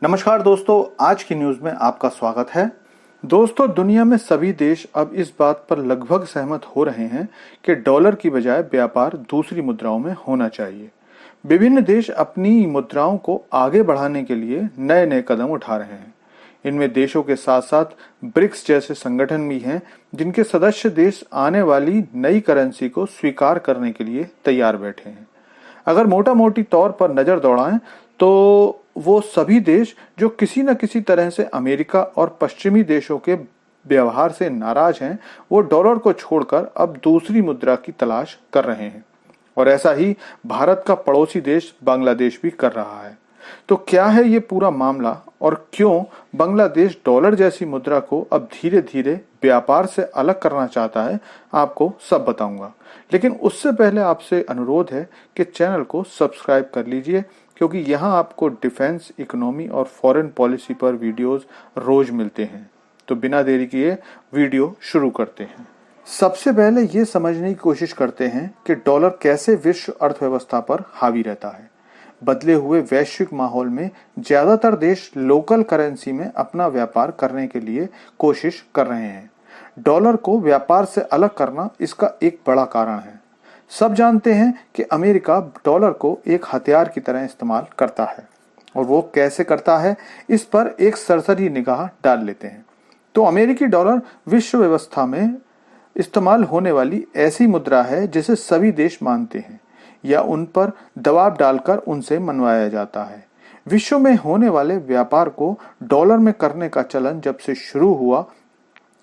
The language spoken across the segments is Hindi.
नमस्कार दोस्तों, आज की न्यूज में आपका स्वागत है। दोस्तों, दुनिया में सभी देश अब इस बात पर लगभग सहमत हो रहे हैं कि डॉलर की बजाय व्यापार दूसरी मुद्राओं में होना चाहिए। विभिन्न देश अपनी मुद्राओं को आगे बढ़ाने के लिए नए नए कदम उठा रहे हैं। इनमें देशों के साथ साथ ब्रिक्स जैसे संगठन भी हैं, जिनके सदस्य देश आने वाली नई करेंसी को स्वीकार करने के लिए तैयार बैठे हैं। अगर मोटा मोटी तौर पर नजर दौड़ाएं तो वो सभी देश जो किसी न किसी तरह से अमेरिका और पश्चिमी देशों के व्यवहार से नाराज हैं, वो डॉलर को छोड़कर अब दूसरी मुद्रा की तलाश कर रहे हैं। और ऐसा ही भारत का पड़ोसी देश बांग्लादेश भी कर रहा है। तो क्या है ये पूरा मामला और क्यों बांग्लादेश डॉलर जैसी मुद्रा को अब धीरे धीरे व्यापार से अलग करना चाहता है, आपको सब बताऊंगा। लेकिन उससे पहले आपसे अनुरोध है कि चैनल को सब्सक्राइब कर लीजिए, क्योंकि यहाँ आपको डिफेंस, इकोनॉमी और फॉरेन पॉलिसी पर वीडियोस रोज मिलते हैं। तो बिना देरी किए वीडियो शुरू करते हैं। सबसे पहले ये समझने की कोशिश करते हैं कि डॉलर कैसे विश्व अर्थव्यवस्था पर हावी रहता है। बदले हुए वैश्विक माहौल में ज्यादातर देश लोकल करेंसी में अपना व्यापार करने के लिए कोशिश कर रहे हैं। डॉलर को व्यापार से अलग करना इसका एक बड़ा कारण है। सब जानते हैं कि अमेरिका डॉलर को एक हथियार की तरह इस्तेमाल करता है, और वो कैसे करता है इस पर एक सरसरी निगाह डाल लेते हैं। तो अमेरिकी डॉलर विश्व व्यवस्था में इस्तेमाल होने वाली ऐसी मुद्रा है जिसे सभी देश मानते हैं या उन पर दबाव डालकर उनसे मनवाया जाता है। विश्व में होने वाले व्यापार को डॉलर में करने का चलन जब से शुरू हुआ,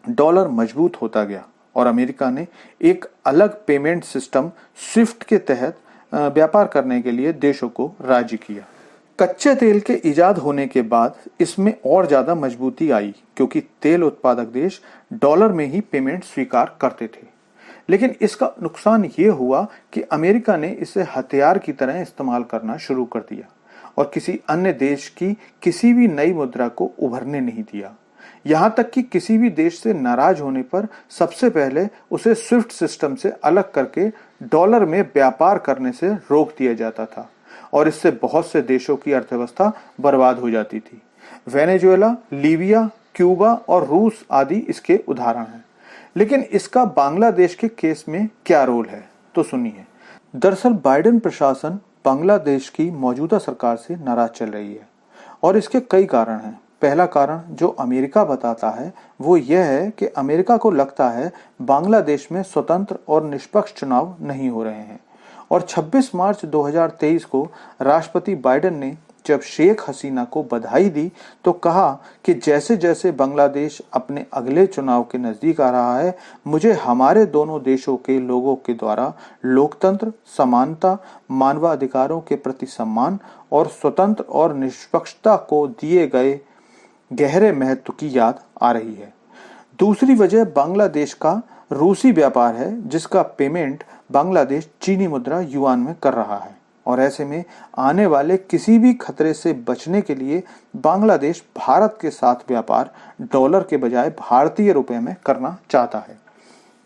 डॉलर मजबूत होता गया और अमेरिका ने एक अलग पेमेंट सिस्टम स्विफ्ट के तहत व्यापार करने के लिए देशों को राजी किया। कच्चे तेल के इजाद होने के बाद इसमें और ज्यादा मजबूती आई, क्योंकि तेल उत्पादक देश डॉलर में ही पेमेंट स्वीकार करते थे। लेकिन इसका नुकसान ये हुआ कि अमेरिका ने इसे हथियार की तरह इस्तेमाल करना शुरू कर दिया और किसी अन्य देश की किसी भी नई मुद्रा को उभरने नहीं दिया। यहाँ तक कि किसी भी देश से नाराज होने पर सबसे पहले उसे स्विफ्ट सिस्टम से अलग करके डॉलर में व्यापार करने से रोक दिया जाता था, और इससे बहुत से देशों की अर्थव्यवस्था बर्बाद हो जाती थी। वेनेजुएला, लीबिया, क्यूबा और रूस आदि इसके उदाहरण हैं। लेकिन इसका बांग्लादेश के केस में क्या रोल है, तो सुनिए। दरअसल बाइडेन प्रशासन बांग्लादेश की मौजूदा सरकार से नाराज चल रही है, और इसके कई कारण हैं। पहला कारण जो अमेरिका बताता है वो यह है कि अमेरिका को लगता है बांग्लादेश में स्वतंत्र और निष्पक्ष चुनाव नहीं हो रहे हैं। और 26 मार्च 2023 को राष्ट्रपति बाइडेन ने जब शेख हसीना को बधाई दी तो कहा कि जैसे जैसे बांग्लादेश अपने अगले चुनाव के नजदीक आ रहा है, मुझे हमारे दोनों देशों के लोगों के द्वारा लोकतंत्र, समानता, मानवाधिकारों के प्रति सम्मान और स्वतंत्र और निष्पक्षता को दिए गए गहरे महत्व की याद आ रही है। दूसरी वजह बांग्लादेश का रूसी व्यापार है, जिसका पेमेंट बांग्लादेश चीनी मुद्रा युआन में कर रहा है, और ऐसे में आने वाले किसी भी खतरे से बचने के लिए बांग्लादेश भारत के साथ व्यापार डॉलर के बजाय भारतीय रुपए में करना चाहता है,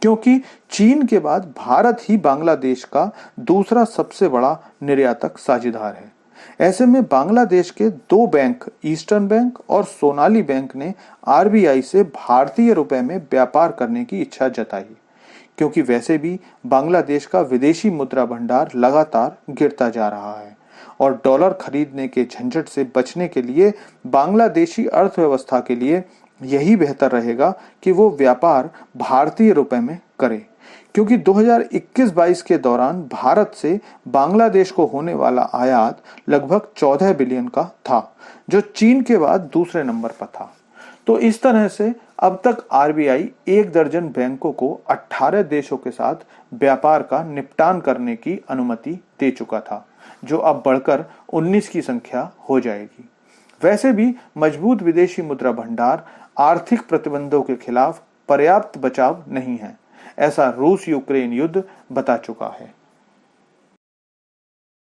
क्योंकि चीन के बाद भारत ही बांग्लादेश का दूसरा सबसे बड़ा निर्यातक साझेदार है। ऐसे में बांग्लादेश के दो बैंक, ईस्टर्न बैंक और सोनाली बैंक ने आरबीआई से भारतीय रुपए में व्यापार करने की इच्छा जताई, क्योंकि वैसे भी बांग्लादेश का विदेशी मुद्रा भंडार लगातार गिरता जा रहा है, और डॉलर खरीदने के झंझट से बचने के लिए बांग्लादेशी अर्थव्यवस्था के लिए यही बेहतर रहेगा कि वो व्यापार भारतीय रुपए में करे, क्योंकि 2021-22 के दौरान भारत से बांग्लादेश को होने वाला आयात लगभग 14 बिलियन का था, जो चीन के बाद दूसरे नंबर पर था। तो इस तरह से अब तक आरबीआई 1 दर्जन बैंकों को 18 देशों के साथ व्यापार का निपटान करने की अनुमति दे चुका था, जो अब बढ़कर 19 की संख्या हो जाएगी। वैसे भी मजबूत विदेशी मुद्रा भंडार आर्थिक प्रतिबंधों के खिलाफ पर्याप्त बचाव नहीं है, ऐसा रूस यूक्रेन युद्ध बता चुका है।